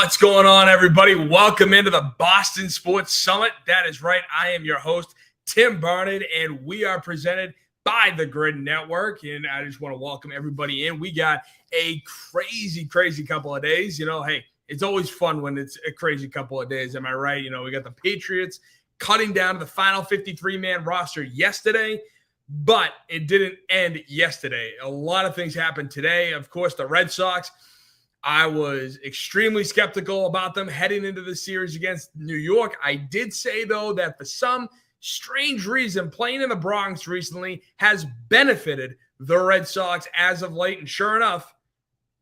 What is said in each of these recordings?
What's going on, everybody? Welcome into the Boston Sports Summit. That is right. I am your host, Tim Barnett, and we are presented by the Grid Network. And I just want to welcome everybody in. We got a crazy couple of days. Hey, it's always fun when it's a crazy couple of days. Am I right? We got the Patriots cutting down to the final 53-man roster yesterday, but it didn't end yesterday. A lot of things happened today. Of course, the Red Sox, I was extremely skeptical about them heading into the series against New York. I did say, though, that for some strange reason, playing in the Bronx recently has benefited the Red Sox as of late. And sure enough,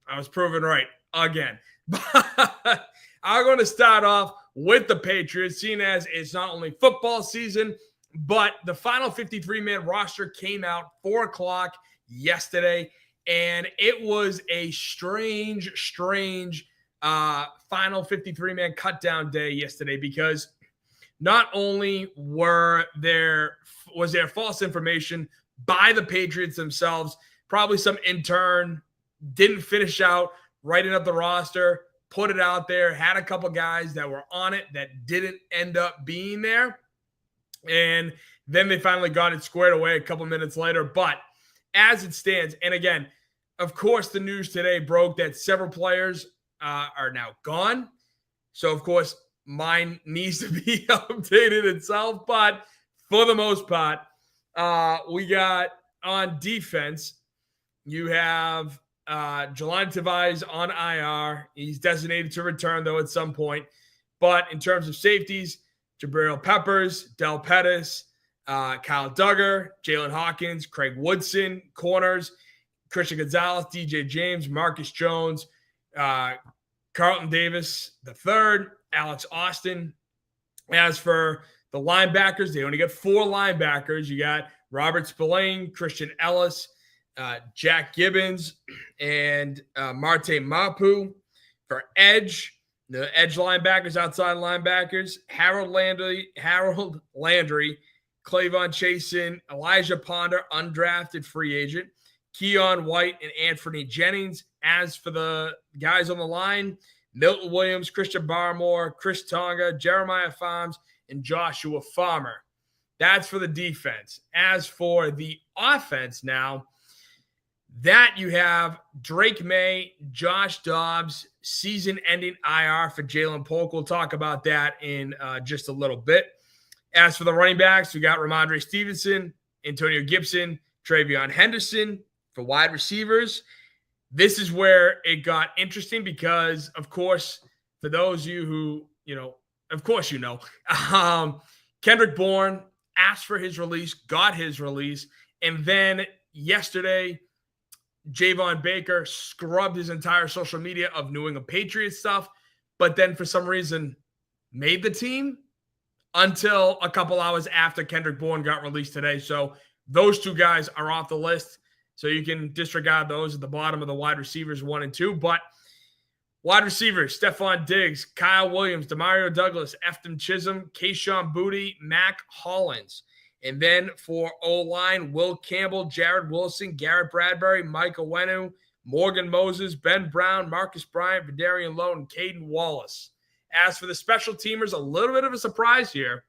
I was proven right again. But I'm going to start off with the Patriots, seeing as it's not only football season, but the final 53-man roster came out 4 o'clock yesterday. And it was a strange final 53-man cut-down day yesterday, because not only was there false information by the Patriots themselves, probably some intern didn't finish out writing up the roster, put it out there, had a couple guys that were on it that didn't end up being there. And then they finally got it squared away a couple minutes later. But as it stands, and again, of course, the news today broke that several players are now gone. So, of course, mine needs to be updated itself. But for the most part, we got on defense, you have Jelani Tavares on IR. He's designated to return, though, at some point. But in terms of safeties, Jabril Peppers, Del Pettis, Kyle Duggar, Jalen Hawkins, Craig Woodson, corners, Christian Gonzalez, DJ James, Marcus Jones, Carlton Davis III, Alex Austin. As for the linebackers, they only got 4 linebackers. You got Robert Spillane, Christian Ellis, Jack Gibbons, and Marte Mapu. For edge, the edge linebackers, outside linebackers, Harold Landry, Clavon Chasen, Elijah Ponder, undrafted free agent, Keon White, and Anthony Jennings. As for the guys on the line, Milton Williams, Christian Barmore, Chris Tonga, Jeremiah Farms, and Joshua Farmer. That's for the defense. As for the offense now, that you have Drake May, Josh Dobbs, season-ending IR for Jalen Polk. We'll talk about that in just a little bit. As for the running backs, we got Ramondre Stevenson, Antonio Gibson, Travion Henderson. For wide receivers, this is where it got interesting because, of course, for those of you who, Kendrick Bourne asked for his release, got his release, and then yesterday, Javon Baker scrubbed his entire social media of New England Patriots stuff, but then for some reason made the team until a couple hours after Kendrick Bourne got released today. So those 2 guys are off the list. So you can disregard those at the bottom of the wide receivers 1 and 2. But wide receivers, Stephon Diggs, Kyle Williams, Demario Douglas, Efton Chisholm, Kayshon Boutte, Mac Hollins. And then for O-line, Will Campbell, Jared Wilson, Garrett Bradbury, Mike Owenu, Morgan Moses, Ben Brown, Marcus Bryant, Vidarian Lowe, and Caden Wallace. As for the special teamers, a little bit of a surprise here.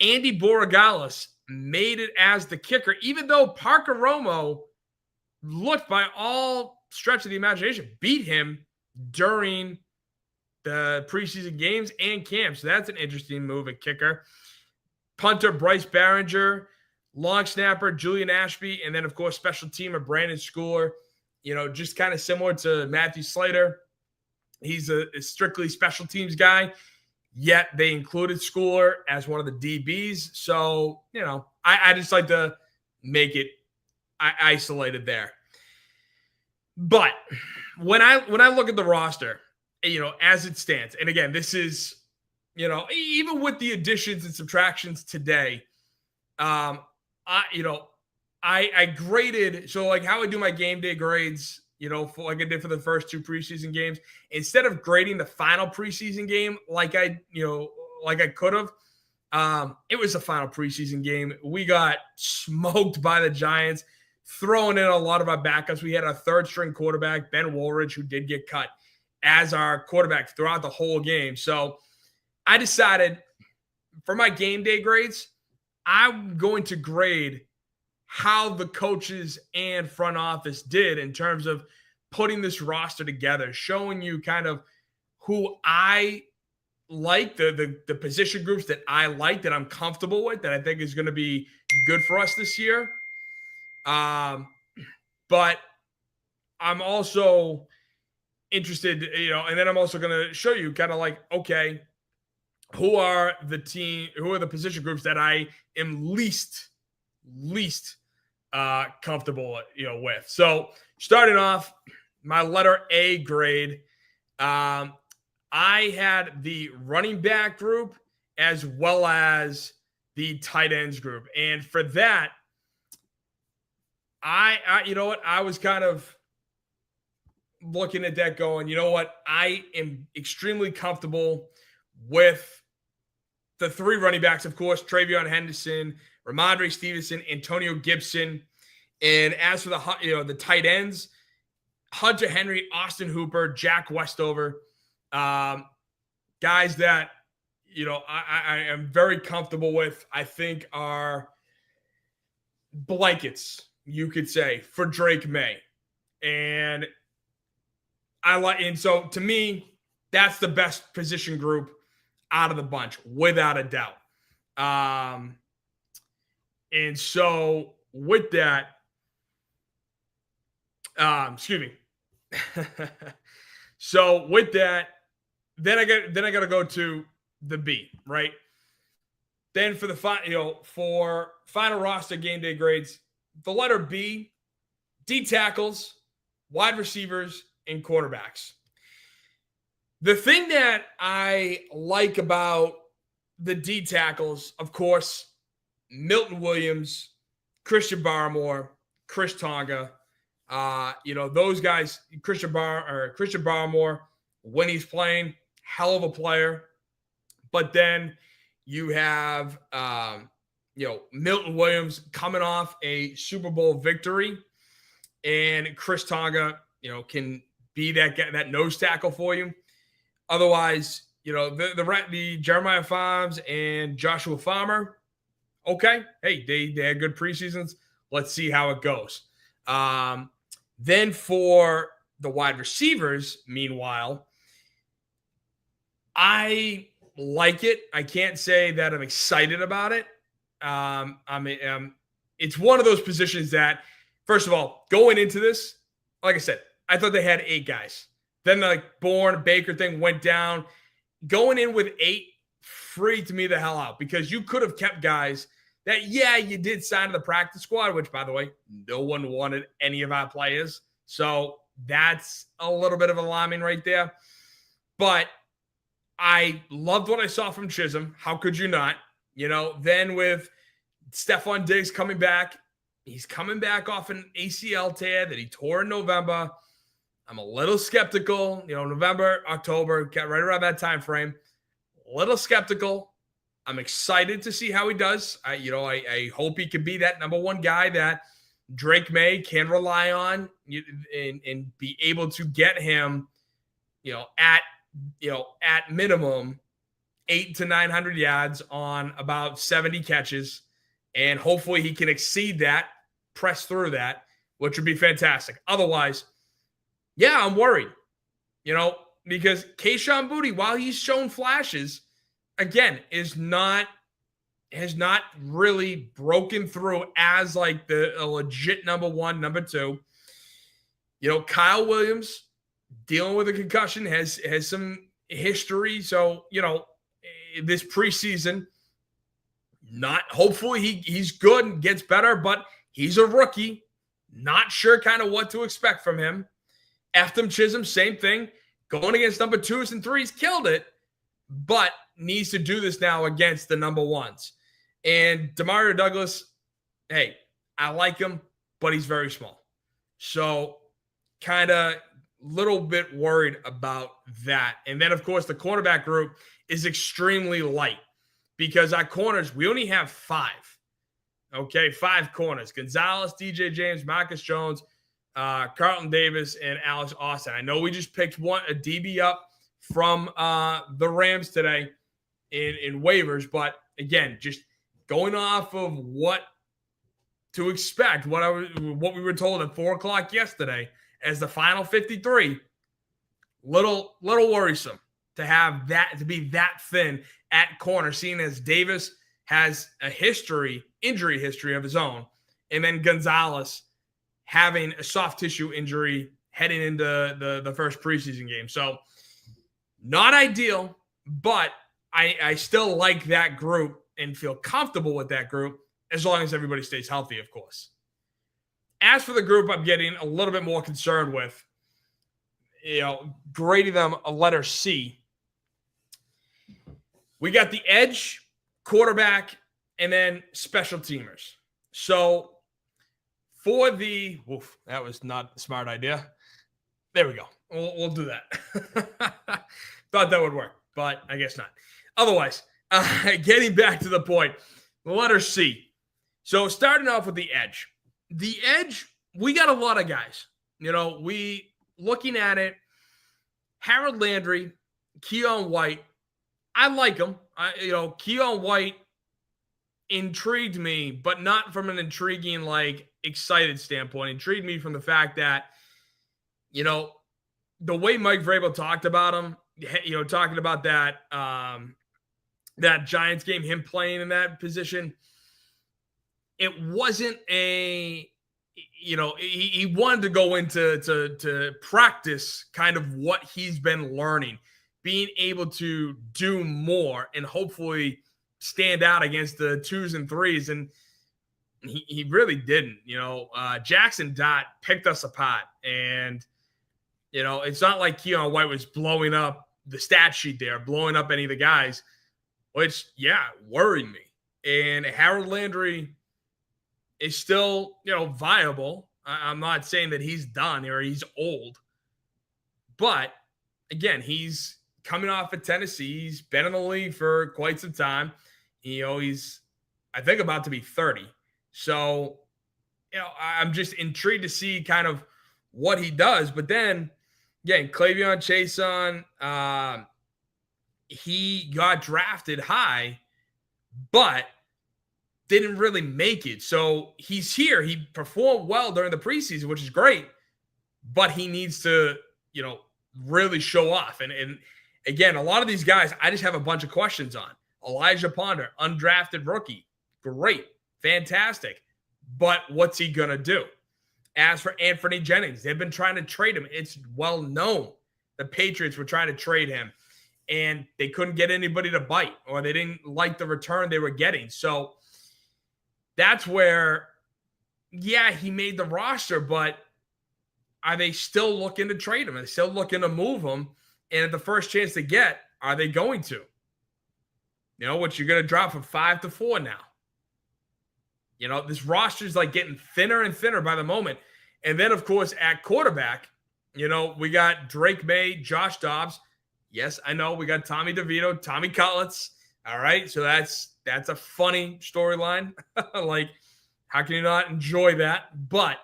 Andy Borregales made it as the kicker, even though Parker Romo looked by all stretch of the imagination, beat him during the preseason games and camp. So that's an interesting move at kicker. Punter Bryce Barringer, long snapper Julian Ashby, and then, of course, special teamer Brandon Schooler. Just kind of similar to Matthew Slater. He's a strictly special teams guy. Yet they included Schooler as one of the DBs. So, I just like to make it isolated there. But when I look at the roster, as it stands, and again, this is, even with the additions and subtractions today, I graded, so like how I do my game day grades, like I did for the first 2 preseason games, instead of grading the final preseason game like I could have, it was the final preseason game. We got smoked by the Giants, throwing in a lot of our backups. We had our 3rd string quarterback, Ben Woolridge, who did get cut. as our quarterback throughout the whole game. So I decided for my game day grades, I'm going to grade how the coaches and front office did in terms of putting this roster together, showing you kind of who I like, the position groups that I like, that I'm comfortable with, that I think is going to be good for us this year. But I'm also interested, and then I'm also going to show you kind of like, okay, who are the position groups that I am least comfortable, with. So starting off, my letter A grade, I had the running back group as well as the tight ends group. And for that, I was kind of looking at that going, you know what? I am extremely comfortable with the three running backs, of course, Travion Henderson, Ramondre Stevenson, Antonio Gibson. And as for the tight ends, Hunter Henry, Austin Hooper, Jack Westover, guys that, I am very comfortable with, I think are blankets, you could say, for Drake May. And so to me, that's the best position group out of the bunch, without a doubt. And so with that, excuse me. So with that, then I got to go to the B, right? Then for the for final roster game day grades, the letter B, D tackles, wide receivers, and quarterbacks. The thing that I like about the D tackles, of course, Milton Williams, Christian Barmore, Chris Tonga, those guys, Christian Barmore, when he's playing, hell of a player. But then you have, Milton Williams coming off a Super Bowl victory, and Chris Tonga, can be that nose tackle for you. Otherwise, the Jeremiah Farms and Joshua Farmer, okay, hey, they had good preseasons. Let's see how it goes. Then for the wide receivers, meanwhile, I like it. I can't say that I'm excited about it. It's one of those positions that, first of all, going into this, like I said, I thought they had 8 guys. Then the Bourne, Baker thing went down. Going in with 8 freaked me the hell out, because you could have kept guys that, you did sign to the practice squad, which, by the way, no one wanted any of our players. So that's a little bit of alarming right there. But I loved what I saw from Chisholm. How could you not? Then with Stephon Diggs coming back, he's coming back off an ACL tear that he tore in November. I'm a little skeptical, November, October, get right around that time frame. A little skeptical. I'm excited to see how he does. I hope he can be that number one guy that Drake May can rely on and be able to get him, at minimum 800 to 900 yards on about 70 catches. And hopefully he can exceed that, press through that, which would be fantastic. Otherwise, I'm worried, because Kayshon Boutte, while he's shown flashes, again, has not really broken through as like a legit number one, number two. Kyle Williams dealing with a concussion, has some history. So, this preseason, hopefully he's good and gets better, but he's a rookie. Not sure kind of what to expect from him. Eftham Chisholm, same thing. Going against number 2s and 3s, killed it, but needs to do this now against the number 1s. And Demario Douglas, hey, I like him, but he's very small. So kind of little bit worried about that. And then, of course, the cornerback group is extremely light, because our corners, we only have 5. Okay, 5 corners. Gonzalez, DJ James, Marcus Jones, Carlton Davis and Alex Austin. I know we just picked a DB up from the Rams today in waivers, but again, just going off of what to expect, what we were told at 4:00 yesterday as the final 53. Little worrisome to be that thin at corner, seeing as Davis has a injury history of his own, and then Gonzalez having a soft tissue injury heading into the first preseason game. So not ideal, but I still like that group and feel comfortable with that group as long as everybody stays healthy, of course. As for the group I'm getting a little bit more concerned with, grading them a letter C. We got the edge, quarterback, and then special teamers. So for that was not a smart idea. There we go. We'll do that. Thought that would work, but I guess not. Otherwise, getting back to the point, the letter C. So starting off with the edge. The edge, we got a lot of guys. Looking at it, Harold Landry, Keon White, I like him. Keon White intrigued me, but not from an intriguing, excited standpoint. Intrigued me from the fact that, the way Mike Vrabel talked about him, talking about that that Giants game, him playing in that position, it wasn't he wanted to go into to practice kind of what he's been learning, being able to do more and hopefully stand out against the 2s and 3s. And he really didn't. Jackson Dott picked us apart. And, it's not like Keon White was blowing up the stat sheet there, blowing up any of the guys, which, worried me. And Harold Landry is still, viable. I'm not saying that he's done or he's old. But, again, he's coming off of Tennessee. He's been in the league for quite some time. He's, I think, about to be 30. So, I'm just intrigued to see kind of what he does. But then, again, Clavion Chason, he got drafted high, but didn't really make it. So he's here. He performed well during the preseason, which is great, but he needs to, really show off. And again, a lot of these guys, I just have a bunch of questions on. Elijah Ponder, undrafted rookie. Great. Fantastic. But what's he going to do? As for Anthony Jennings, they've been trying to trade him. It's well known the Patriots were trying to trade him, and they couldn't get anybody to bite, or they didn't like the return they were getting. So that's where, he made the roster, but are they still looking to trade him? Are they still looking to move him? And at the first chance they get, are they going to? What you're going to drop from 5 to 4 now. This roster's getting thinner and thinner by the moment. And then, of course, at quarterback, we got Drake May, Josh Dobbs. Yes, I know we got Tommy DeVito, Tommy Cutlets. All right, so that's a funny storyline. How can you not enjoy that? But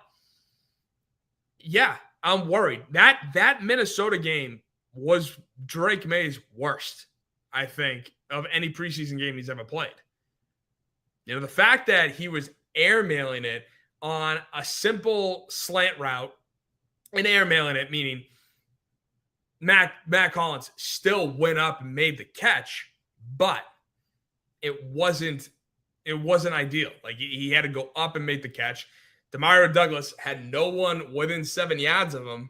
I'm worried. That Minnesota game was Drake May's worst, I think, of any preseason game he's ever played. The fact that he was airmailing it on a simple slant route, and airmailing it meaning Matt Collins still went up and made the catch, but it wasn't ideal. He had to go up and make the catch. Demario Douglas had no one within 7 yards of him,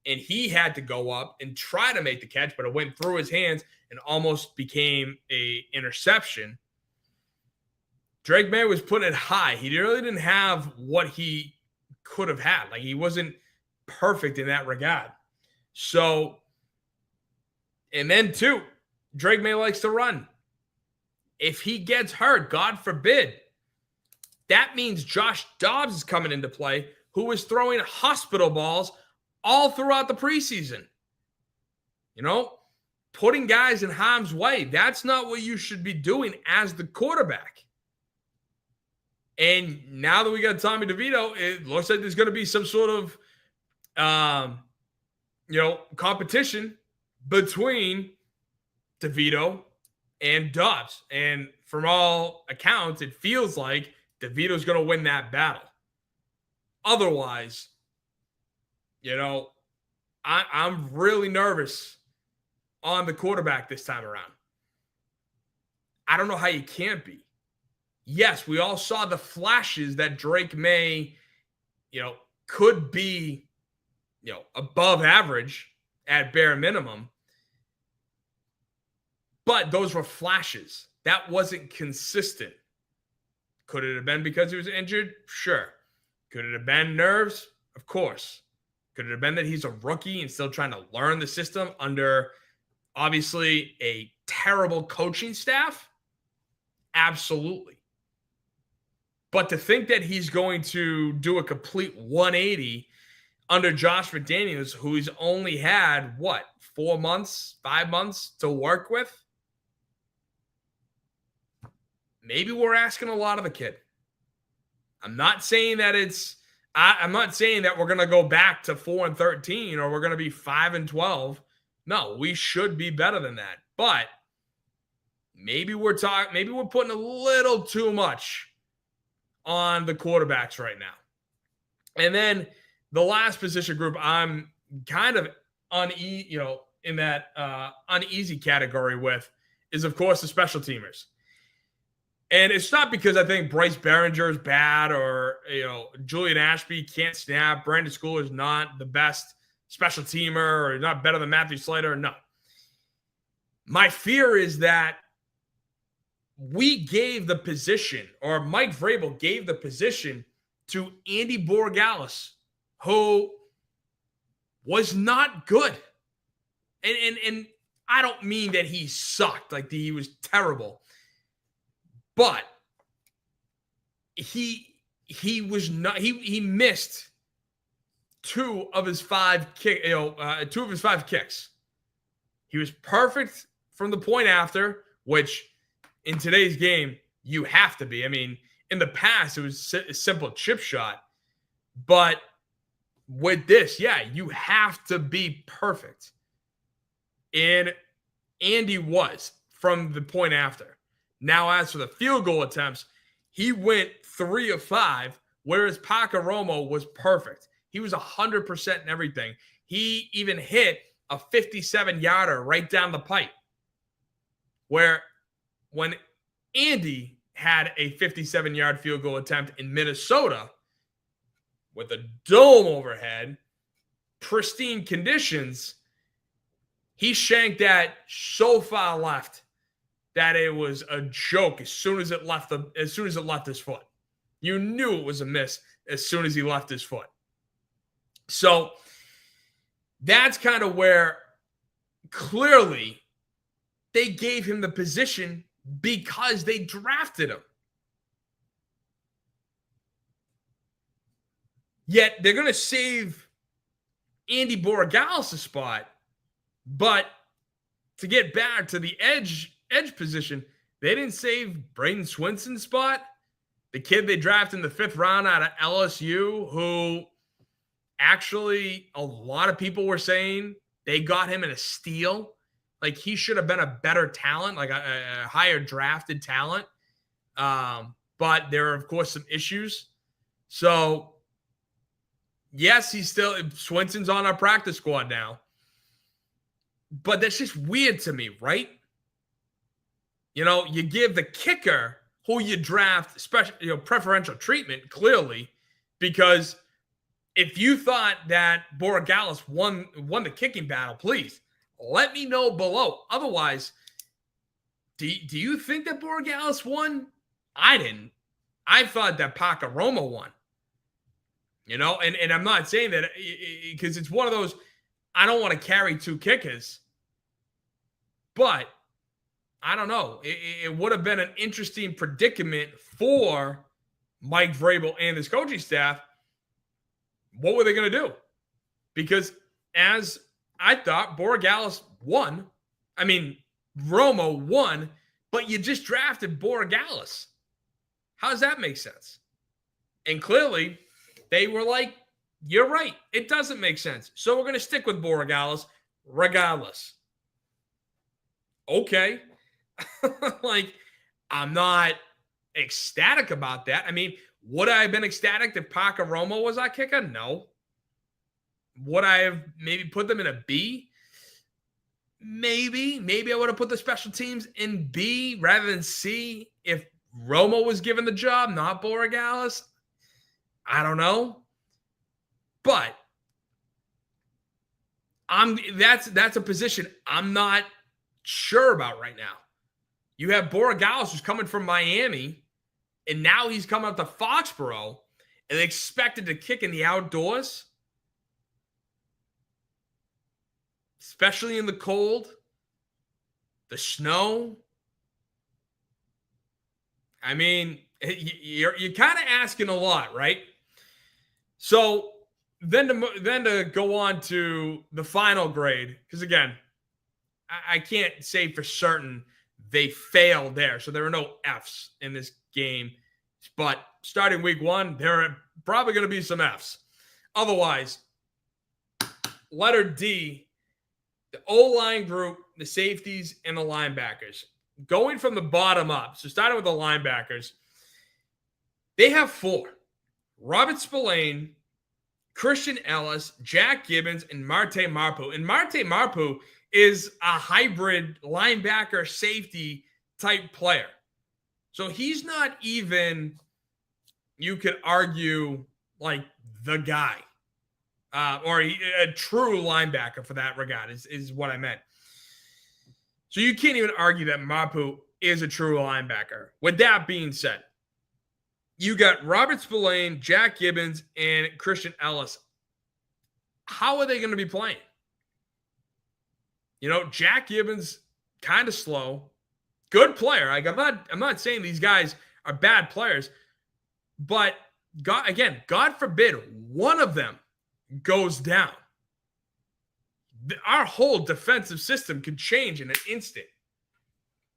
and he had to go up and try to make the catch, but it went through his hands and almost became an interception. Drake May was putting it high. He really didn't have what he could have had. He wasn't perfect in that regard. So, and then too, Drake May likes to run. If he gets hurt, God forbid, that means Josh Dobbs is coming into play, who was throwing hospital balls all throughout the preseason. Putting guys in harm's way. That's not what you should be doing as the quarterback. And now that we got Tommy DeVito, it looks like there's going to be some sort of competition between DeVito and Dobbs. And from all accounts, it feels like DeVito's going to win that battle. Otherwise, I'm really nervous on the quarterback this time around. I don't know how you can't be. Yes, we all saw the flashes that Drake May, could be, above average at bare minimum. But those were flashes. That wasn't consistent. Could it have been because he was injured? Sure. Could it have been nerves? Of course. Could it have been that he's a rookie and still trying to learn the system under, obviously, a terrible coaching staff? Absolutely. But to think that he's going to do a complete 180 under Josh McDaniels, who he's only had, 4 months, 5 months to work with? Maybe we're asking a lot of the kid. I'm not saying that I'm not saying that we're going to go back to 4-13 or we're going to be 5-12. No, we should be better than that. But maybe we're putting a little too much on the quarterbacks right now. And then the last position group I'm kind of in that uneasy category with is, of course, the special teamers. And it's not because I think Bryce Behringer is bad or, Julian Ashby can't snap. Brandon Schooler is not the best special teamer or not better than Matthew Slater. No. My fear is that we gave the position, or Mike Vrabel gave the position to Andy Borregales, who was not good. And I don't mean that he sucked, like he was terrible. But he was not. He missed two of his five kicks. He was perfect from the point after, which in today's game you have to be. I mean, in the past it was a simple chip shot, but with this, you have to be perfect. And Andy was from the point after. Now, as for the field goal attempts, he went 3 of 5, whereas Paco Romo was perfect. He was 100% in everything. He even hit a 57-yarder right down the pipe, where when Andy had a 57-yard field goal attempt in Minnesota with a dome overhead, pristine conditions, he shanked that so far left that it was a joke as soon as it left his foot. You knew it was a miss as soon as he left his foot. So that's kind of where clearly they gave him the position because they drafted him. Yet they're going to save Andy Borregales' spot, but to get back to the edge position, they didn't save Braden Swinson's spot, the kid they drafted in the 5th round out of LSU, who actually a lot of people were saying they got him in a steal. Like, he should have been a better talent, like a higher drafted talent. But there are, of course, some issues. So, yes, Swinson's on our practice squad now. But that's just weird to me, right? You give the kicker who you draft preferential treatment, clearly, because if you thought that Borregales won the kicking battle, please let me know below. Otherwise, do you think that Borregales won? I didn't. I thought that Paco Romo won. And I'm not saying that because it's one of those, I don't want to carry 2 kickers, but I don't know. It would have been an interesting predicament for Mike Vrabel and his coaching staff. What were they going to do? Because as I thought, Borregales won. I mean, Romo won, but you just drafted Borregales. How does that make sense? And clearly, they were like You're right. It doesn't make sense. So we're going to stick with Borregales regardless. Okay. Like, I'm not ecstatic about that. I mean, would I have been ecstatic if Parker Romo was our kicker? No. Would I have maybe put them in a B? Maybe. Maybe I would have put the special teams in B rather than C if Romo was given the job, not Borregales. I don't know. But that's a position I'm not sure about right now. You have Borregales who's coming from Miami, and now he's coming up to Foxborough and expected to kick in the outdoors, especially in the cold, the snow. I mean, you're kind of asking a lot, right? So then to go on to the final grade, because again, I can't say for certain they failed there. So there are no Fs in this game. But starting week one, there are probably going to be some Fs. Otherwise, letter D, the O-line group, the safeties, and the linebackers. Going from the bottom up, so starting with the linebackers, they have four. Robert Spillane, Christian Ellis, Jack Gibbons, and Marte Marpu. And Marte Marpu is a hybrid linebacker safety type player. So he's not even, you could argue, like the guy. Or a true linebacker for that regard is what I meant. So you can't even argue that Marpu is a true linebacker. With that being said, you got Robert Spillane, Jack Gibbons, and Christian Ellis. How are they going to be playing? You know, Jack Gibbons, kind of slow. Good player. Like, I'm not saying these guys are bad players, but God forbid one of them goes down. Our whole defensive system could change in an instant.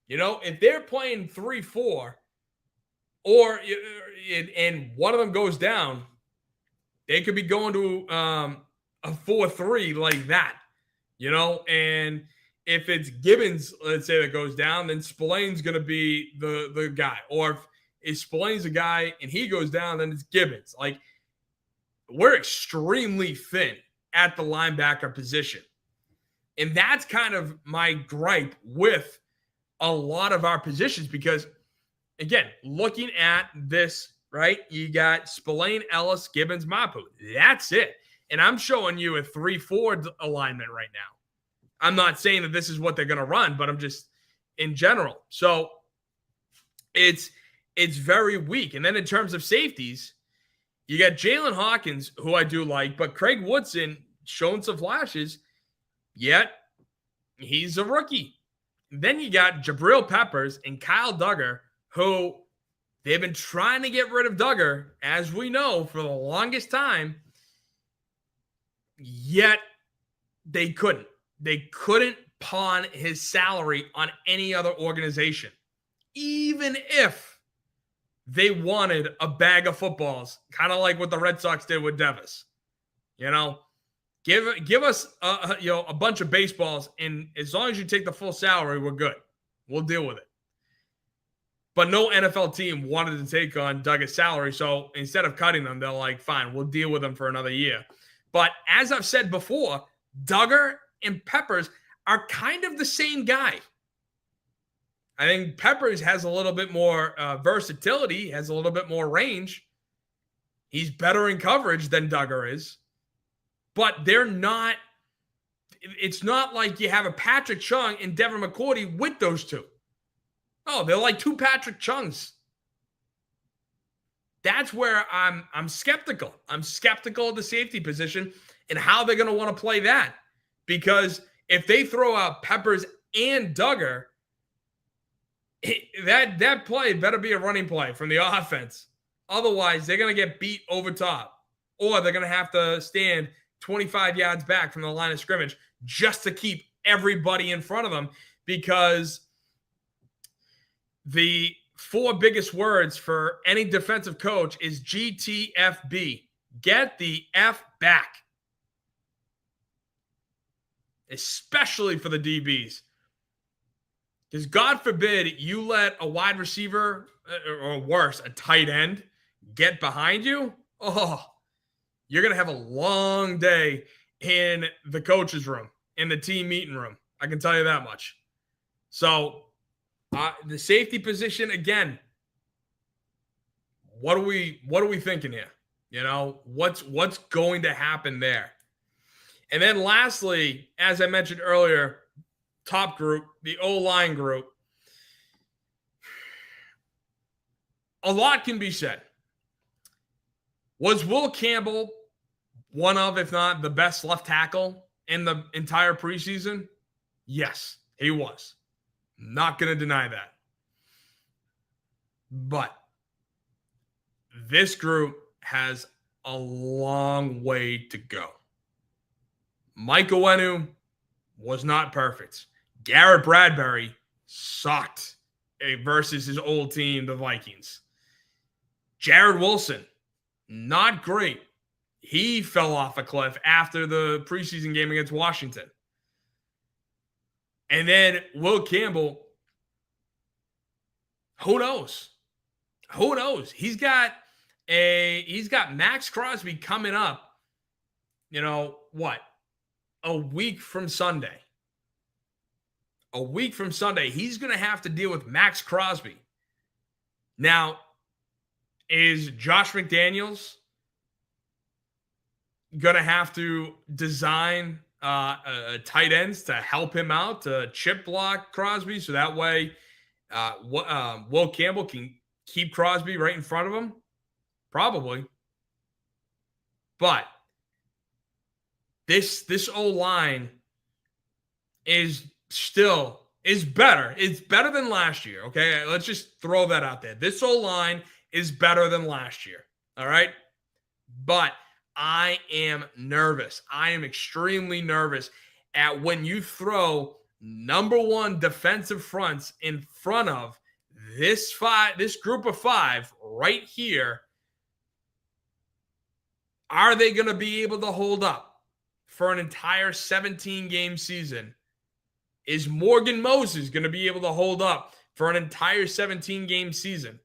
You know, if they're playing 3-4 and one of them goes down, they could be going to a 4-3 like that. You know, and if it's Gibbons, let's say, that goes down, then Spillane's going to be the guy. Or if Spillane's a guy and he goes down, then it's Gibbons. Like, we're extremely thin at the linebacker position. And that's kind of my gripe with a lot of our positions because, again, looking at this, right, you got Spillane, Ellis, Gibbons, Mapu. That's it. And I'm showing you a 3-4 alignment right now. I'm not saying that this is what they're going to run, but I'm just in general. So it's very weak. And then in terms of safeties, you got Jalen Hawkins, who I do like, but Craig Woodson showing some flashes, yet he's a rookie. Then you got Jabril Peppers and Kyle Duggar, who they've been trying to get rid of Duggar, as we know, for the longest time, yet they couldn't. They couldn't pawn his salary on any other organization, even if they wanted a bag of footballs, kind of like what the Red Sox did with Devis. You know, give us a bunch of baseballs, and as long as you take the full salary, we're good. We'll deal with it. But no NFL team wanted to take on Duggar's salary, so instead of cutting them, they're like, fine, we'll deal with them for another year. But as I've said before, Duggar and Peppers are kind of the same guy. I think Peppers has a little bit more versatility, has a little bit more range. He's better in coverage than Duggar is. But they're not – it's not like you have a Patrick Chung and Devin McCourty with those two. Oh, they're like two Patrick Chungs. That's where I'm skeptical. I'm skeptical of the safety position and how they're going to want to play that. Because if they throw out Peppers and Duggar, that play better be a running play from the offense. Otherwise, they're going to get beat over top. Or they're going to have to stand 25 yards back from the line of scrimmage just to keep everybody in front of them, because the four biggest words for any defensive coach is GTFB. Get the F back. Especially for the DBs. Because God forbid you let a wide receiver, or worse, a tight end, get behind you. Oh, you're going to have a long day in the coach's room, in the team meeting room. I can tell you that much. So the safety position, again, what are we thinking here? You know, what's going to happen there? And then lastly, as I mentioned earlier, top group, the O-line group. A lot can be said. Was Will Campbell one of, if not the best left tackle in the entire preseason? Yes, he was. Not going to deny that. But this group has a long way to go. Mike Owenu was not perfect. Garrett Bradbury sucked versus his old team, the Vikings. Jared Wilson, not great. He fell off a cliff after the preseason game against Washington. And then Will Campbell, who knows? Who knows? He's got Max Crosby coming up, you know, what? A week from Sunday. A week from Sunday, he's going to have to deal with Max Crosby. Now, is Josh McDaniels going to have to design tight ends to help him out, to chip block Crosby, so that way Will Campbell can keep Crosby right in front of him? Probably. But this O-line is better. It's better than last year, okay? Let's just throw that out there. This O-line is better than last year, all right? But I am nervous. I am extremely nervous at when you throw number one defensive fronts in front of this group of five right here. Are they going to be able to hold up for an entire 17-game season? Is Morgan Moses going to be able to hold up for an entire 17-game season?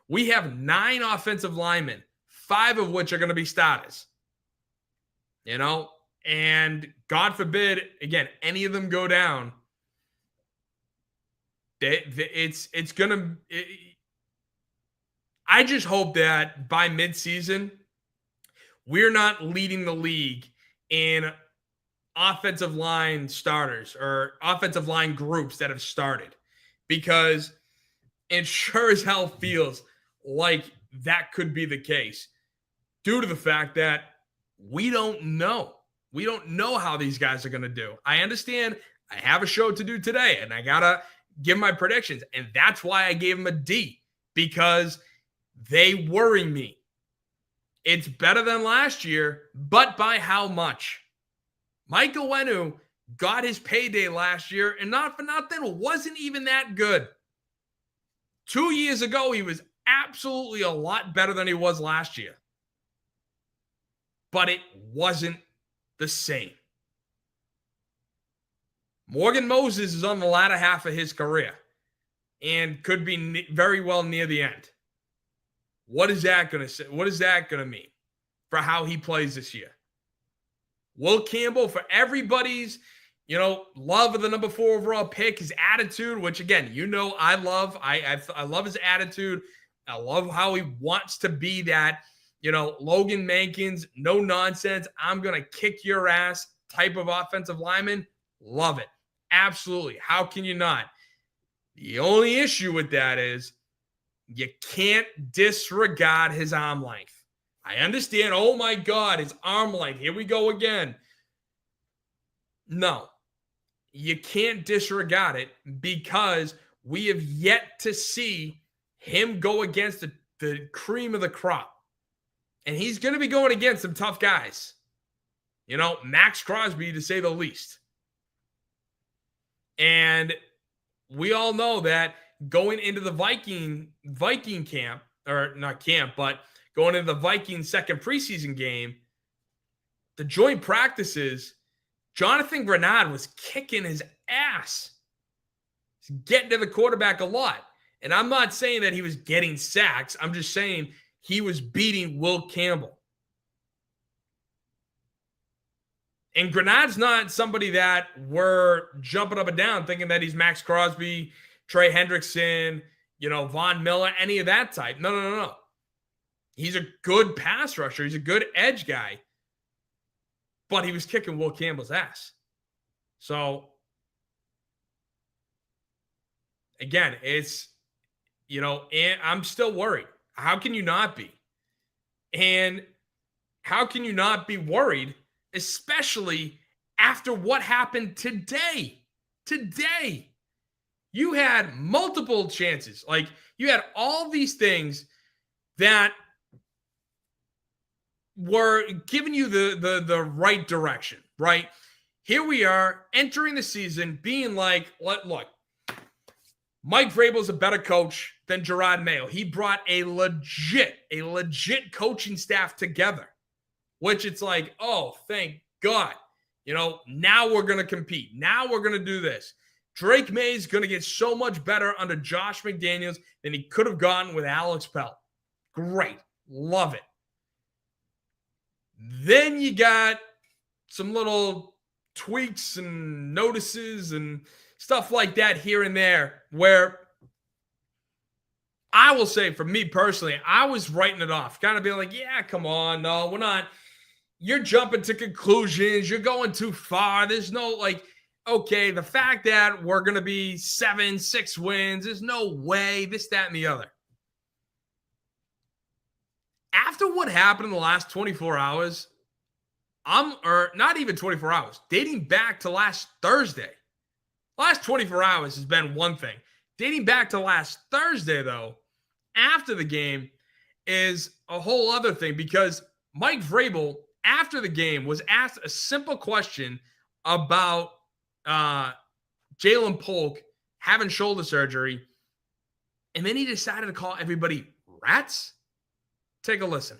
We have 9 offensive linemen, 5 of which are going to be starters. You know, and God forbid, again, any of them go down. It's going to I just hope that by midseason, we're not leading the league in offensive line starters or offensive line groups that have started, because it sure as hell feels like that could be the case due to the fact that we don't know. We don't know how these guys are going to do. I understand I have a show to do today and I got to give my predictions. And that's why I gave them a D, because they worry me. It's better than last year, but by how much? Mike Owenu got his payday last year, and not for nothing, wasn't even that good. 2 years ago, he was absolutely a lot better than he was last year. But it wasn't the same. Morgan Moses is on the latter half of his career and could be very well near the end. What is that going to say? What is that going to mean for how he plays this year? Will Campbell, for everybody's, love of the number 4 overall pick, his attitude, which again, I love. I love his attitude. I love how he wants to be that, Logan Mankins, no nonsense, I'm going to kick your ass type of offensive lineman. Love it. Absolutely. How can you not? The only issue with that is you can't disregard his arm length. I understand, oh my God, his arm length. Here we go again. No, you can't disregard it, because we have yet to see him go against the cream of the crop. And he's going to be going against some tough guys. Max Crosby, to say the least. And we all know that going into the Viking camp, or not camp, but going into the Vikings' second preseason game, the joint practices, Jonathan Grenade was kicking his ass. He's getting to the quarterback a lot. And I'm not saying that he was getting sacks. I'm just saying he was beating Will Campbell. And Grenade's not somebody that we're jumping up and down thinking that he's Max Crosby, Trey Hendrickson, Von Miller, any of that type. No. He's a good pass rusher. He's a good edge guy. But he was kicking Will Campbell's ass. So, again, it's, and I'm still worried. How can you not be? And how can you not be worried, especially after what happened today? Today, you had multiple chances. Like, you had all these things that were giving you the right direction, right? Here we are entering the season being like, look, Mike Vrabel is a better coach than Gerard Mayo. He brought a legit coaching staff together, which it's like, oh, thank God. Now we're going to compete. Now we're going to do this. Drake May's going to get so much better under Josh McDaniels than he could have gotten with Alex Pell. Great. Love it. Then you got some little tweaks and notices and stuff like that here and there where I will say, for me personally, I was writing it off. Kind of being like, yeah, come on. No, we're not. You're jumping to conclusions. You're going too far. There's no, okay, the fact that we're going to be 7-6 wins, there's no way, this, that, and the other. After what happened in the last 24 hours, or not even 24 hours, dating back to last Thursday. Last 24 hours has been one thing. Dating back to last Thursday, though, after the game, is a whole other thing, because Mike Vrabel, after the game, was asked a simple question about Jalen Polk having shoulder surgery, and then he decided to call everybody rats. Take a listen.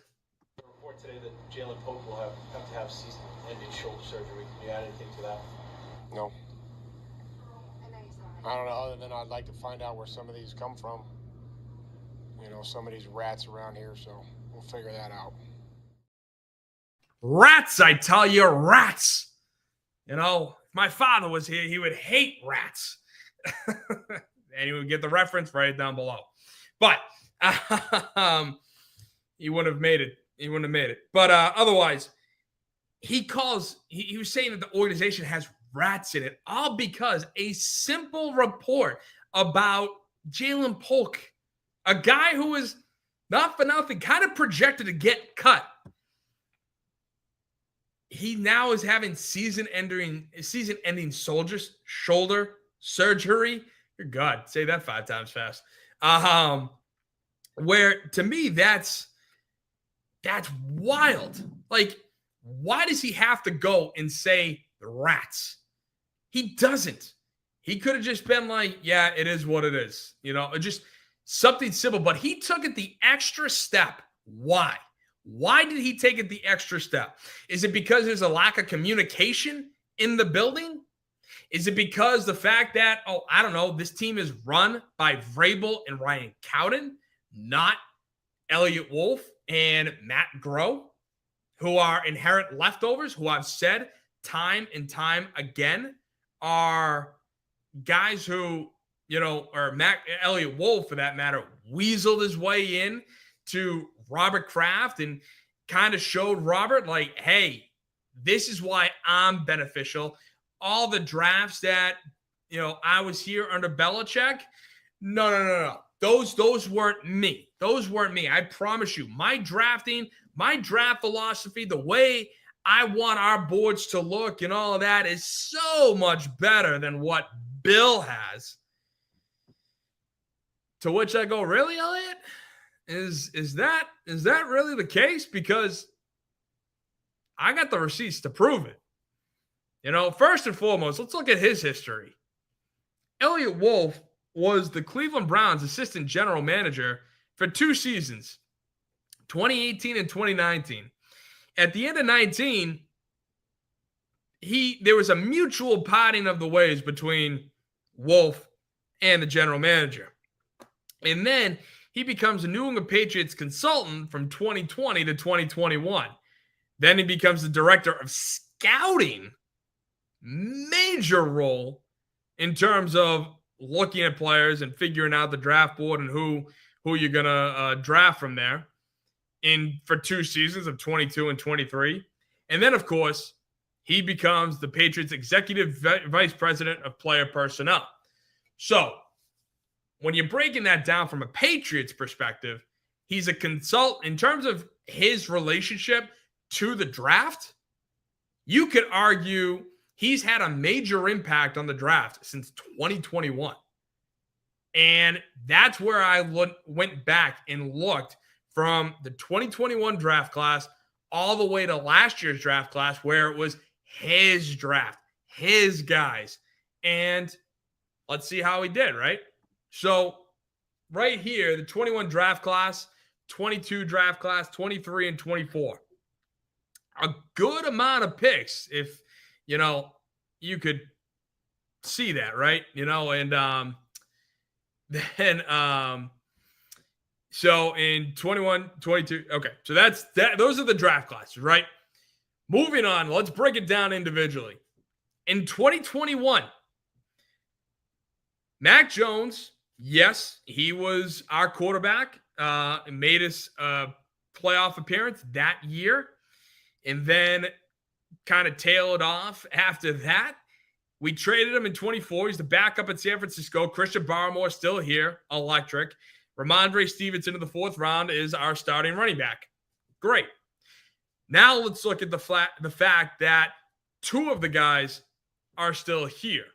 Report today that Jalen Polk will have to have season-ending shoulder surgery. Can you add anything to that? No. I don't know, other than I'd like to find out where some of these come from. Some of these rats around here, so we'll figure that out. Rats, I tell you, rats. If my father was here, he would hate rats. And he would get the reference right down below. But he wouldn't have made it. But otherwise, he was saying that the organization has rats in it, all because a simple report about Jalen Polk, a guy who was not for nothing kind of projected to get cut. He now is having season-ending shoulder surgery. Good God, say that 5 times fast. Where to me that's wild. Like, why does he have to go and say the rats? He doesn't. He could have just been like, yeah, it is what it is. Just something simple. But he took it the extra step. Why? Why did he take it the extra step? Is it because there's a lack of communication in the building? Is it because the fact that, I don't know, this team is run by Vrabel and Ryan Cowden, not Elliott Wolf and Matt Groh, who are inherent leftovers, who I've said time and time again are guys who, or Elliott Wolf, for that matter, weaseled his way in to Robert Kraft and kind of showed Robert, like, hey, this is why I'm beneficial. All the drafts that, I was here under Belichick, no. Those weren't me. Those weren't me. I promise you, my draft philosophy, the way I want our boards to look and all of that is so much better than what Bill has. To which I go, really, Elliot? Is that really the case? Because I got the receipts to prove it. First and foremost, let's look at his history. Elliott Wolf was the Cleveland Browns assistant general manager for 2 seasons 2018 and 2019. At the end of 19, there was a mutual parting of the ways between Wolf and the general manager. And then he becomes a New England Patriots consultant from 2020 to 2021. Then he becomes the director of scouting, major role in terms of looking at players and figuring out the draft board and who you're going to draft from there for 2 seasons of 22 and 23. And then, of course, he becomes the Patriots executive vice president of player personnel. So when you're breaking that down from a Patriots perspective, he's a consultant. In terms of his relationship to the draft, you could argue he's had a major impact on the draft since 2021. And that's where I went back and looked from the 2021 draft class all the way to last year's draft class, where it was his draft, his guys. And let's see how he did, right? So right here, the 21 draft class, 22 draft class, 23 and 24. A good amount of picks, if, you could see that, right? And so in 21, 22, okay. So that's that. Those are the draft classes, right? Moving on, let's break it down individually. In 2021, Mac Jones, yes, he was our quarterback, made us a playoff appearance that year, and then kind of tailed off after that. We traded him in 24. He's the backup at San Francisco. Christian Barmore still here, electric. Ramondre Stevenson in the 4th round is our starting running back. Great. Now let's look at the fact that 2 of the guys are still here.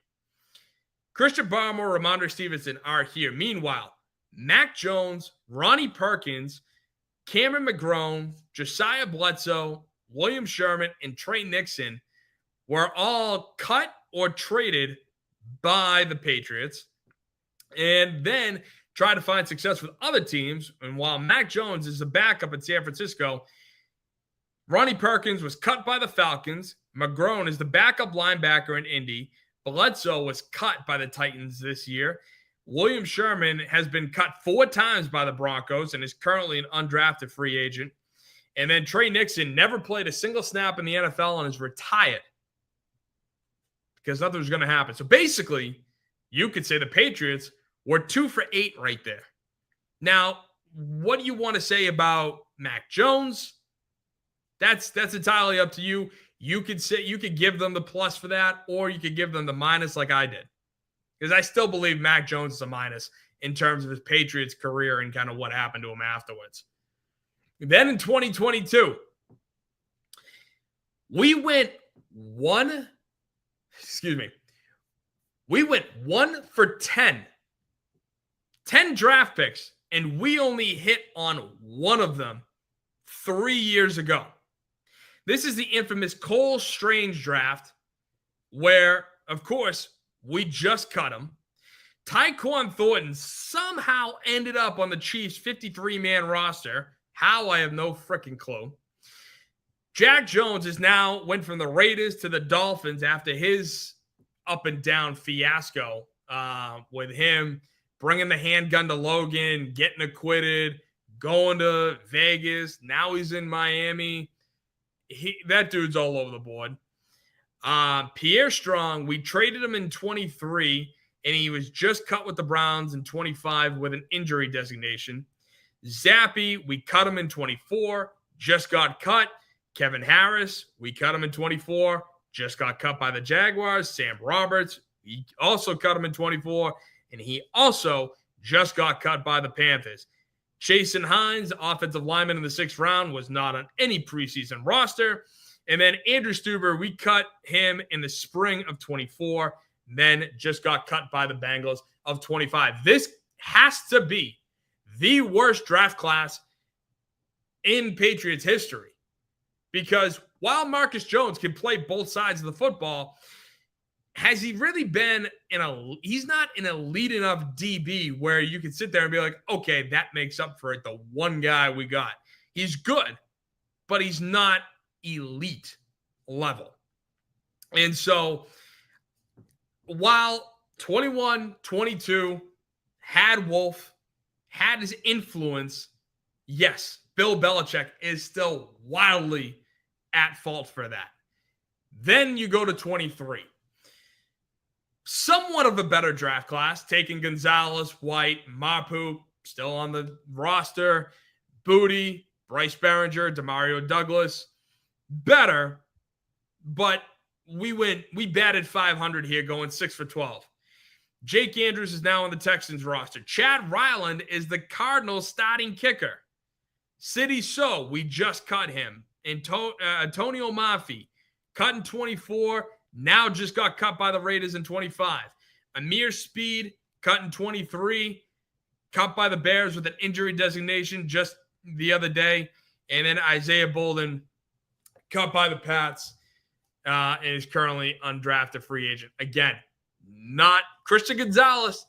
Christian Barmore, Ramondre Stevenson are here. Meanwhile, Mac Jones, Ronnie Perkins, Cameron McGrone, Josiah Bledsoe, William Sherman, and Trey Nixon were all cut or traded by the Patriots and then tried to find success with other teams. And while Mac Jones is the backup at San Francisco, Ronnie Perkins was cut by the Falcons. McGrone is the backup linebacker in Indy. Bledsoe was cut by the Titans this year. William Sherman has been cut 4 times by the Broncos and is currently an undrafted free agent. And then Trey Nixon never played a single snap in the NFL and is retired because nothing was going to happen. So basically, you could say the Patriots were 2 for 8 right there. Now, what do you want to say about Mac Jones? That's entirely up to you. You could give them the plus for that, or you could give them the minus like I did. Because I still believe Mac Jones is a minus in terms of his Patriots career and kind of what happened to him afterwards. Then in 2022, we went 1 for 10. 10 draft picks, and we only hit on 1 of them 3 years ago. This is the infamous Cole Strange draft where, of course, we just cut him. Tyquan Thornton somehow ended up on the Chiefs' 53-man roster. How, I have no freaking clue. Jack Jones went from the Raiders to the Dolphins after his up-and-down fiasco with him bringing the handgun to Logan, getting acquitted, going to Vegas. Now he's in Miami. That dude's all over the board. Pierre Strong, we traded him in 23, and he was just cut with the Browns in 25 with an injury designation. Zappy, we cut him in 24, just got cut. Kevin Harris, we cut him in 24, just got cut by the Jaguars. Sam Roberts, we also cut him in 24, and he also just got cut by the Panthers. Jason Hines, offensive lineman in the 6th round, was not on any preseason roster. And then Andrew Stuber, we cut him in the spring of 24, then just got cut by the Bengals of 25. This has to be the worst draft class in Patriots history. Because while Marcus Jones can play both sides of the football, has he really been he's not an elite enough DB where you can sit there and be like, okay, that makes up for it, the one guy we got. He's good, but he's not elite level. And so while 21, 22 had Wolf, had his influence, yes, Bill Belichick is still wildly at fault for that. Then you go to 23. Somewhat of a better draft class, taking Gonzalez, White, Mapu, still on the roster, Booty, Bryce Behringer, Demario Douglas. Better, but we batted 500 here, going 6 for 12. Jake Andrews is now on the Texans roster. Chad Ryland is the Cardinals starting kicker. City So, we just cut him. Antonio Mafi, cut in 24, now just got cut by the Raiders in 25. Amir Speed, cut in 23, cut by the Bears with an injury designation just the other day. And then Isaiah Bolden, cut by the Pats, and is currently undrafted free agent. Again, not Christian Gonzalez,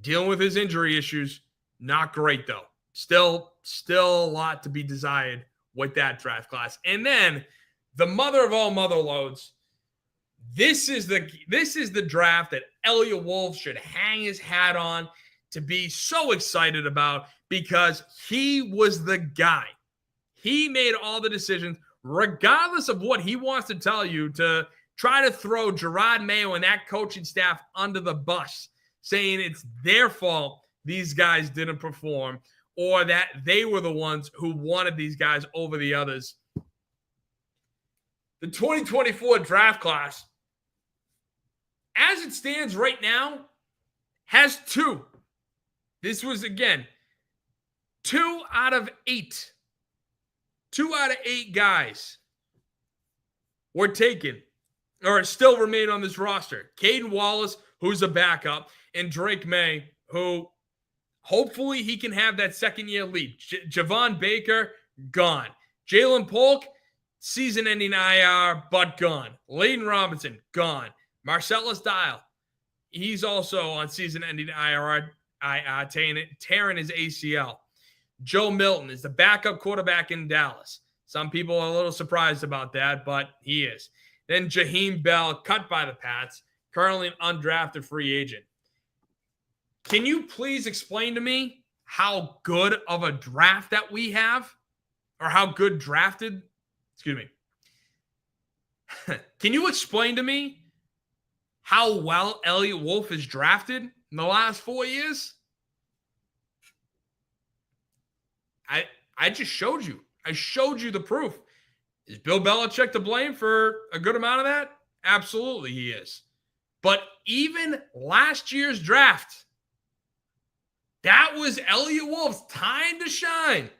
dealing with his injury issues. Not great, though. Still a lot to be desired with that draft class. And then the mother of all mother loads, this is the draft that Elliot Wolf should hang his hat on, to be so excited about, because he was the guy. He made all the decisions, regardless of what he wants to tell you, to try to throw Gerard Mayo and that coaching staff under the bus, saying it's their fault these guys didn't perform, or that they were the ones who wanted these guys over the others. The 2024 draft class, as it stands right now, has 2. This was, again, 2 out of 8. 2 out of 8 guys were taken or still remain on this roster. Caden Wallace, who's a backup, and Drake May, who hopefully he can have that second-year lead. Javon Baker, gone. Jalen Polk, season-ending IR, but gone. Layden Robinson, gone. Marcellus Dial, he's also on season-ending IR, tearing his ACL. Joe Milton is the backup quarterback in Dallas. Some people are a little surprised about that, but he is. Then Jaheim Bell, cut by the Pats, currently an undrafted free agent. Can you please explain to me how good of a draft that we have? Or how good drafted? Excuse me. Can you explain to me how well Elliot Wolf is drafted in the last 4 years? I just showed you. I showed you the proof. Is Bill Belichick to blame for a good amount of that? Absolutely he is. But even last year's draft, that was Elliot Wolf's time to shine.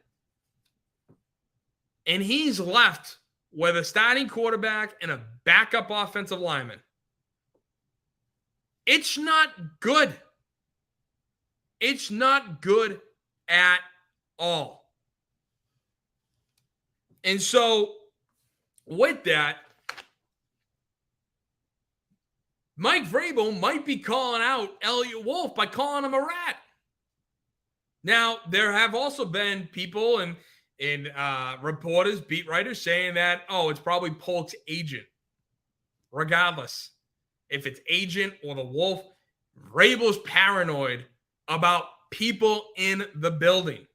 And he's left with a starting quarterback and a backup offensive lineman. It's not good. It's not good at all. And so, with that, Mike Vrabel might be calling out Elliot Wolf by calling him a rat. Now, there have also been people and reporters, beat writers saying that, it's probably Polk's agent. Regardless, if it's agent or the Wolf, Vrabel's paranoid about people in the building.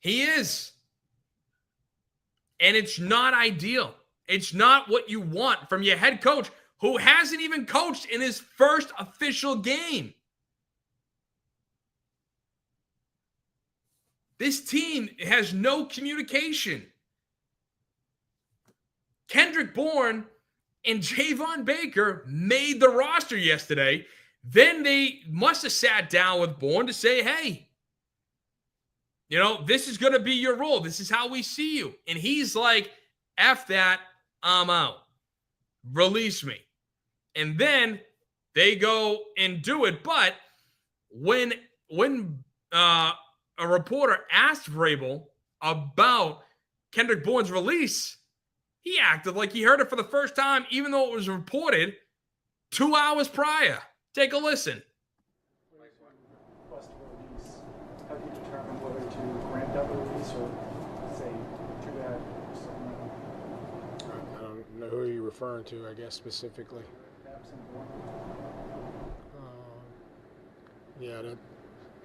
He is. And it's not ideal. It's not what you want from your head coach, who hasn't even coached in his first official game. This team has no communication. Kendrick Bourne and Javon Baker made the roster yesterday. Then they must have sat down with Bourne to say, hey, this is going to be your role. This is how we see you. And he's like, F that, I'm out. Release me. And then they go and do it. But when a reporter asked Vrabel about Kendrick Bourne's release, he acted like he heard it for the first time, even though it was reported 2 hours prior. Take a listen. Have you determined whether to grant that release or say too bad? I don't know who you're referring to, I guess, specifically. Yeah,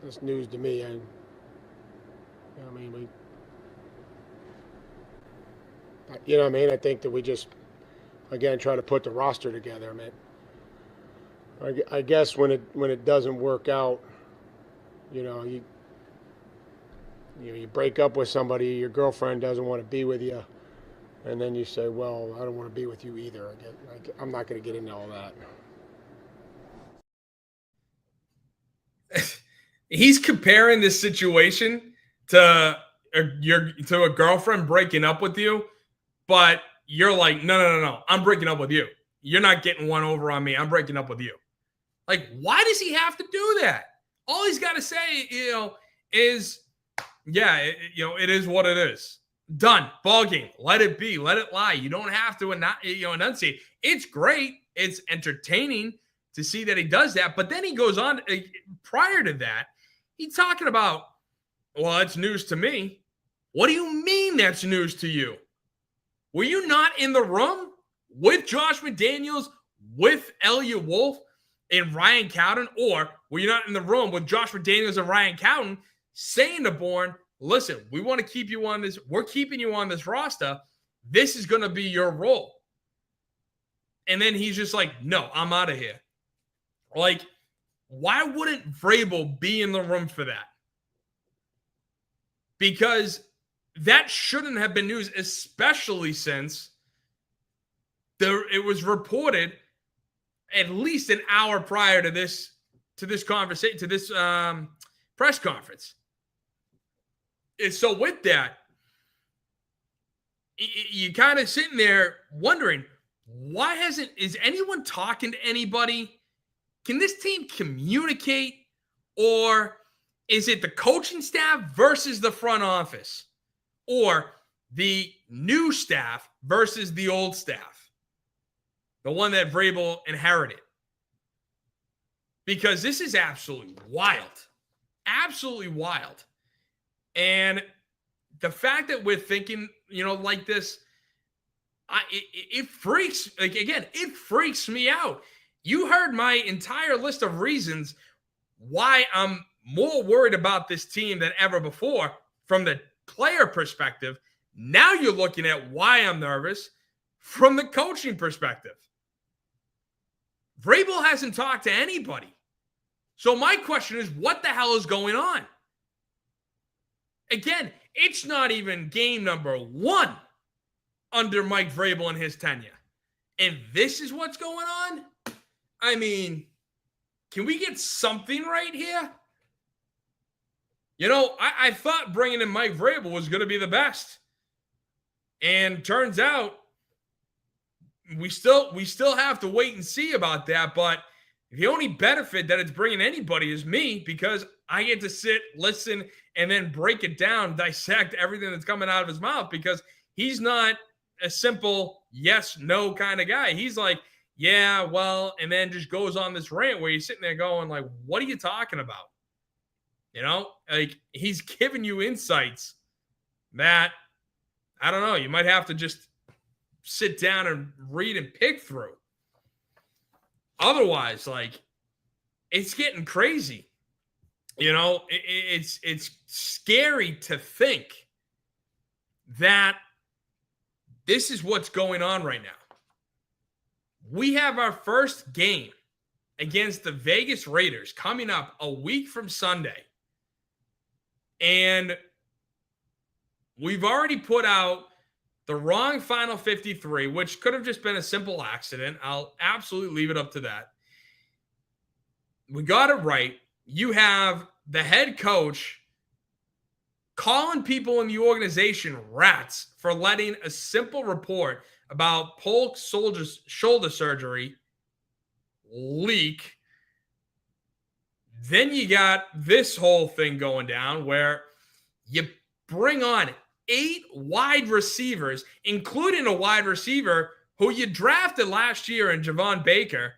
that's news to me. I think that we just, again, try to put the roster together. I guess when it doesn't work out, you break up with somebody, your girlfriend doesn't want to be with you, and then you say, well, I don't want to be with you either. I'm not going to get into all that. He's comparing this situation to a girlfriend breaking up with you, but you're like, no, I'm breaking up with you. You're not getting one over on me. I'm breaking up with you. Like, why does he have to do that? All he's got to say, is, yeah, it is what it is. Done. Ball game. Let it be. Let it lie. You don't have to enunciate. It's great. It's entertaining to see that he does that. But then he goes on, prior to that, he's talking about, well, that's news to me. What do you mean that's news to you? Were you not in the room with Josh McDaniels, with Elliott Wolf, and Ryan Cowden? Or were you not in the room with Josh McDaniels and Ryan Cowden saying to Bourne, listen, we want to keep you on this. We're keeping you on this roster. This is going to be your role. And then he's just like, no, I'm out of here. Like, why wouldn't Vrabel be in the room for that? Because that shouldn't have been news, especially since it was reported at least an hour prior to this conversation, to this press conference. And so with that, you kind of sitting there wondering, is anyone talking to anybody? Can this team communicate, or is it the coaching staff versus the front office, or the new staff versus the old staff, the one that Vrabel inherited? Because this is absolutely wild. Absolutely wild. And the fact that we're thinking, like this, it freaks me out. You heard my entire list of reasons why I'm more worried about this team than ever before from the player perspective. Now you're looking at why I'm nervous from the coaching perspective. Vrabel hasn't talked to anybody. So my question is, what the hell is going on? Again, it's not even game number 1 under Mike Vrabel and his tenure. And this is what's going on? I mean, can we get something right here? I thought bringing in Mike Vrabel was going to be the best. And turns out we still have to wait and see about that. But the only benefit that it's bringing anybody is me, because I get to sit, listen, and then break it down, dissect everything that's coming out of his mouth, because he's not a simple yes, no kind of guy. He's like, yeah, well, and then just goes on this rant where you're sitting there going, like, what are you talking about? Like, he's giving you insights that, I don't know, you might have to just sit down and read and pick through. Otherwise, like, it's getting crazy. It's scary to think that this is what's going on right now. We have our first game against the Vegas Raiders coming up a week from Sunday. And we've already put out the wrong final 53, which could have just been a simple accident. I'll absolutely leave it up to that. We got it right. You have the head coach calling people in the organization rats for letting a simple report about Polk shoulder surgery leak. Then you got this whole thing going down where you bring on 8 wide receivers, including a wide receiver who you drafted last year in Javon Baker.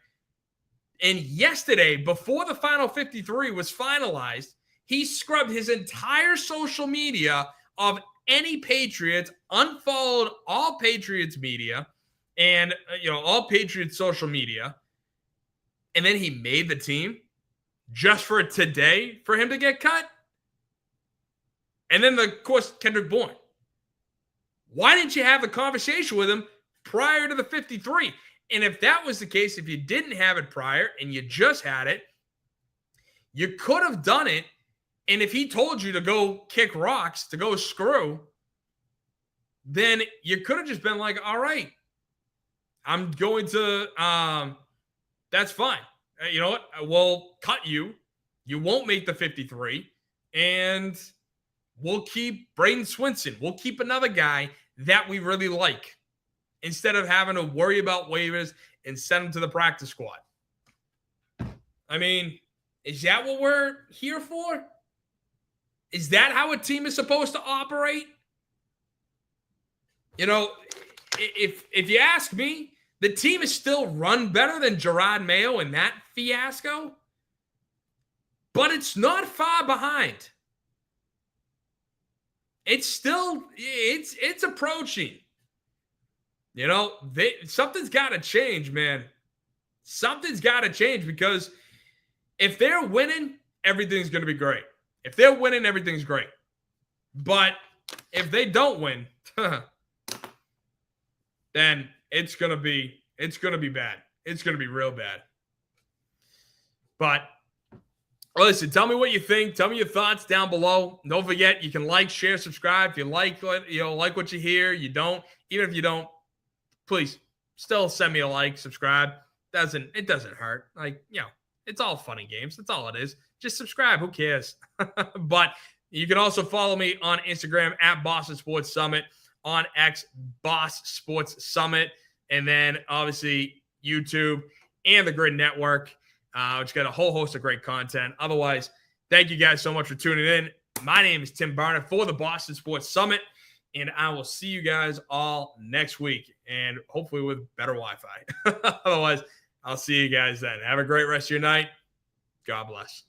And yesterday, before the final 53 was finalized, He scrubbed his entire social media of any Patriots, unfollowed all Patriots media and, all Patriots social media. And then he made the team just for today for him to get cut. And then, of course, Kendrick Bourne. Why didn't you have the conversation with him prior to the 53? And if that was the case, if you didn't have it prior and you just had it, you could have done it. And if he told you to go kick rocks, to go screw, then you could have just been like, all right, I'm going to, that's fine. You know what? We'll cut you. You won't make the 53. And we'll keep Braden Swinson. We'll keep another guy that we really like instead of having to worry about waivers and send him to the practice squad. I mean, is that what we're here for? Is that how a team is supposed to operate? If you ask me, the team is still run better than Gerard Mayo in that fiasco, but it's not far behind. It's still, it's approaching. Something's got to change, man. Something's got to change, because if they're winning, everything's going to be great. If they're winning, everything's great. But if they don't win, then it's going to be bad. It's going to be real bad. But listen, tell me what you think. Tell me your thoughts down below. Don't forget, you can like, share, subscribe. If you like what you hear, you don't. Even if you don't, please still send me a like, subscribe. It doesn't hurt. It's all fun and games. That's all it is. Just subscribe. Who cares? But you can also follow me on Instagram at Boston Sports Summit, on X, Boss Sports Summit, and then obviously YouTube and the Grid Network, which got a whole host of great content. Otherwise, thank you guys so much for tuning in. My name is Tim Barnett for the Boston Sports Summit, and I will see you guys all next week, and hopefully with better Wi-Fi. Otherwise, I'll see you guys then. Have a great rest of your night. God bless.